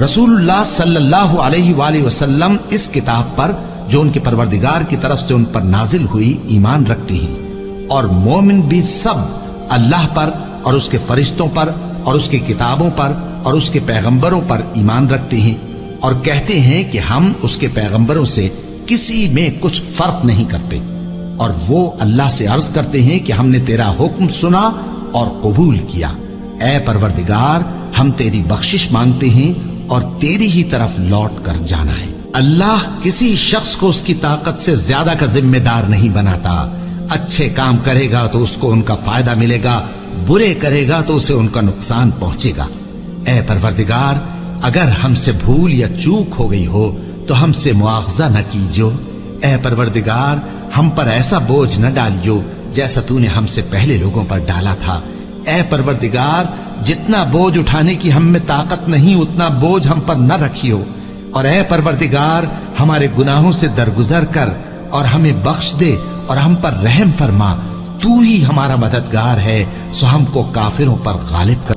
رسول اللہ صلی اللہ علیہ وآلہ وسلم اس کتاب پر جو ان کے پروردگار کی طرف سے ان پر نازل ہوئی ایمان رکھتی ہیں، اور مومن بھی سب اللہ پر اور اس کے فرشتوں پر اور اس کی کتابوں پر اور اس کے پیغمبروں پر ایمان رکھتے ہیں، اور کہتے ہیں کہ ہم اس کے پیغمبروں سے کسی میں کچھ فرق نہیں کرتے، اور وہ اللہ سے عرض کرتے ہیں کہ ہم نے تیرا حکم سنا اور قبول کیا، اے پروردگار ہم تیری بخشش مانگتے ہیں اور تیری ہی طرف لوٹ کر جانا ہے۔ اللہ کسی شخص کو اس کی طاقت سے زیادہ کا ذمہ دار نہیں بناتا، اچھے کام کرے گا تو اس کو ان کا فائدہ ملے گا، برے کرے گا تو اسے ان کا نقصان پہنچے گا۔ اے پروردگار اگر ہم سے بھول یا چوک ہو گئی ہو تو ہم سے مواخذہ نہ کیجو، اے پروردگار ہم پر ایسا بوجھ نہ ڈالیو جیسا تو نے ہم سے پہلے لوگوں پر ڈالا تھا، اے پروردگار جتنا بوجھ اٹھانے کی ہم میں طاقت نہیں اتنا بوجھ ہم پر نہ رکھیو، اور اے پروردگار ہمارے گناہوں سے درگزر کر اور ہمیں بخش دے اور ہم پر رحم فرما، تو ہی ہمارا مددگار ہے، سو ہم کو کافروں پر غالب کر۔